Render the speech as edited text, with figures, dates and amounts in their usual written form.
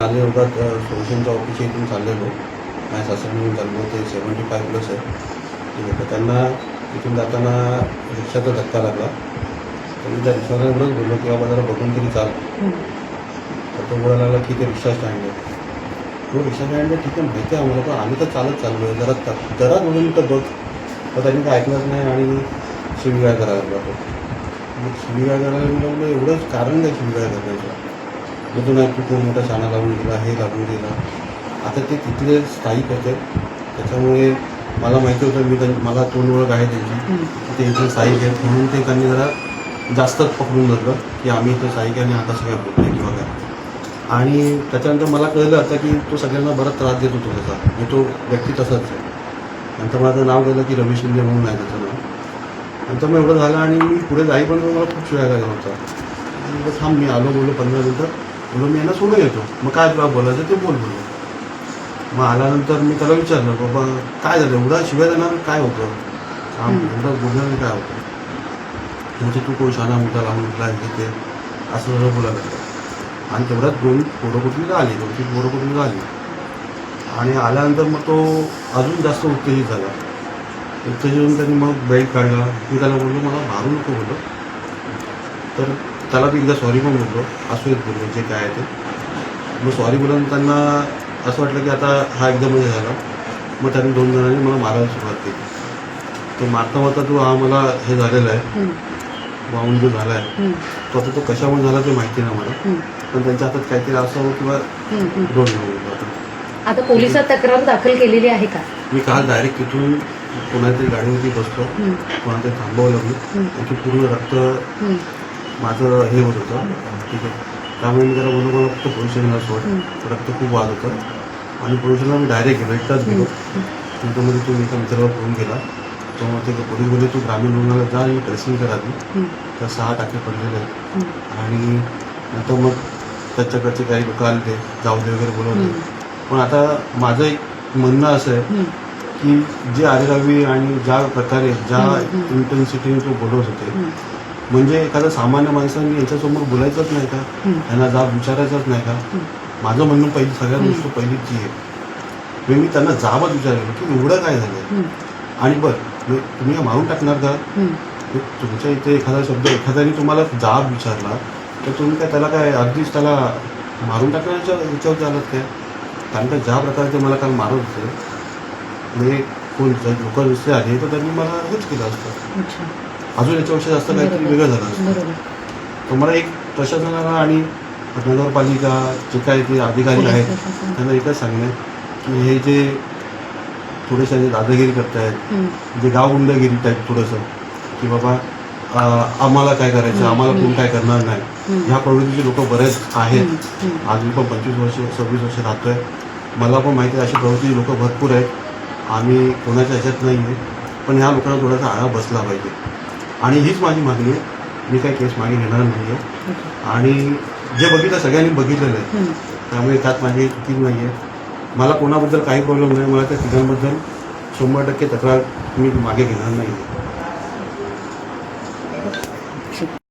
आले वर्गात सोल्युशनच्या ऑफिसच्या इथून चाललेलो माझ्या सासऱ्यांनी चाललो ते 75+ आहे. ठीक आहे. तर त्यांना इथून जाताना रिक्षाचा धक्का लागला. तर मी त्या रिक्षाला एवढंच बोललो की बाबा जरा बघून तरी चाल. तर तो बोलायला लागला की ते रिक्षा स्टँड आहे. तो रिक्षा स्टँड आहे, ठीक आहे, माहिती आहे आम्हाला, पण आम्ही तर चालत चाललो आहे, जरा बोलून तर बघ. तर त्यांनी काय ऐकलंच नाही आणि शिवीगाळ करायला लागला तो. मग शिवीगाळ करायला म्हणलं एवढंच कारण काय शिवीगाळ करण्याचं. तू नाही, तू कोण मोठा शाणा लागून गेला, हे लागून गेला. आता ते तिथले स्थायिक होते, त्याच्यामुळे मला माहिती होतं, मला तोंड ओळख आहे त्यांची, ते इथले स्थायिक आहेत, म्हणून ते त्यांनी जरा जास्तच पकडून धरलं की आम्ही इथं स्थायिक आणि आता सगळ्या बोलतोय किंवा काय. आणि त्याच्यानंतर मला कळलं आता की तो सगळ्यांना बराच त्रास देत होतो त्याचा, म्हणजे तो व्यक्ती तसाच आहे. नंतर माझं नाव गेलं की रवी शिंदे म्हणून आहे त्याचं नाव. नंतर मग एवढं झालं आणि मी पुढे जाईपर्यंत मला खूप शिवाय गेला होता. थांब, मी आलो, बोललो 15 मिनटं, बोललो मी यांना सोडून येतो, मग काय तुला बोलायचं ते बोल बोललो. मग आल्यानंतर मी त्याला विचारलं, बाबा काय झालं, एवढा शिवाय देणार काय होतं, एवढं बोलण्याने काय होतं. म्हणजे तू कोण शाणा मोठा लावून उठला हे ते असं सगळं बोलायला लागलं. आणि तेवढ्यात 2 पोरं कुठली आली, 2-3 पोरं कुठली आली. आणि आल्यानंतर मग तो अजून जास्त उत्तेजित झाला. उत्तेजित होऊन त्यांनी मग बेल्ट काढला. मी त्याला बोललो मला मारू नको बोललो. तर त्याला मी एकदा सॉरी पण बोललो, असू येत बोललो जे काय आहे ते. मग सॉरी बोलून त्यांना असं वाटलं की आता हा एकदम म्हणजे झाला. मग त्यांनी 2 जणांनी मला मारायला सुरुवात केली. तो मारता तो हा मला हे झालेला आहे, वाहून जो झाला आहे तो, आता तो कशामुळे झाला ते माहिती नाही मला, पण त्यांच्या हातात काहीतरी असावं किंवा डोन होतं. आता पोलिसात तक्रार दाखल केलेली आहे का? मी काल डायरेक्ट तिथून कोणातरी गाडीवरती बसतो, कोणातरी थांबवलं मी, त्याची पूर्ण रक्त माझं हे होत होतं. ठीक आहे. त्यामुळे मी त्याला बोललो मला फक्त पोलीस स्टेशनला सोड, रक्त खूप वाद होतं. आणि पोलीस स्टेशनला मी डायरेक्ट गेलो, एकटाच गेलो. नंतर तो एका मित्राला फोन केला, तो मग ते पोलीस बोलले तू ग्रामीण रुग्णालयात जा आणि ड्रेसिंग करा ती. तर 6 टाके पडलेले आहेत. आणि नंतर मग त्याच्याकडचे काही लोक आले, ते जाऊ दे वगैरे बोलवले. पण आता माझं एक म्हणणं असं आहे की जे आरेरावी आणि ज्या प्रकारे ज्या इंटेन्सिटीने तो बोलवत होते, म्हणजे एखाद्या सामान्य माणसांनी यांच्यासमोर बोलायचंच नाही का, त्यांना जाब विचारायचंच नाही का. माझं म्हणणं पहिली सगळ्यात गोष्ट पहिलीच जी आहे, मी त्यांना जाबच विचारलं की एवढं काय झालं. आणि बरं तुम्ही मारून टाकणार का. तुमच्या इथे एखादा शब्द एखाद्याने तुम्हाला जाब विचारला तर तुम्ही काय त्याला काय अगदीच त्याला मारून टाकण्याच्या ह्याच्यावरती आलात काय. कारण का ज्या प्रकारे ते मला काल मारत होते, म्हणजे कोण लोक दुसरे आले तर त्यांनी मला हेच केलं असतं. अजून याच्यापेक्षा जास्त काहीतरी वेगळं झालं असतं. तर मला एक प्रशासनाला आणि नगरपालिका जे काही ते अधिकारी आहेत त्यांना एकच सांगणं की हे जे थोडेसे दादागिरी करतायत, म्हणजे गावगुंडगिरी टाईप थोडंसं, की बाबा आम्हाला काय करायचं, आम्हाला कोण काय करणार नाही, ह्या प्रवृत्तीचे लोक बरेच आहेत. आज मी पण 25-26 वर्ष राहतोय, मला पण माहिती आहे अशी प्रवृत्तीची लोक भरपूर आहेत. आम्ही कोणाच्या ह्याच्यात नाही आहे, पण ह्या लोकांना थोडासा आळा बसला पाहिजे. आणि हीच माझी मागणी आहे. मी काही केस मागे घेणार नाही आहे. आणि जे बघितलं सगळ्यांनी बघितलेलं आहे, त्यामुळे त्यात माझी चुकी नाही आहे. मला कोणाबद्दल काही प्रॉब्लेम नाही, मला त्या तिघांबद्दल 100% तक्रार मी मागे घेणार नाही आहे.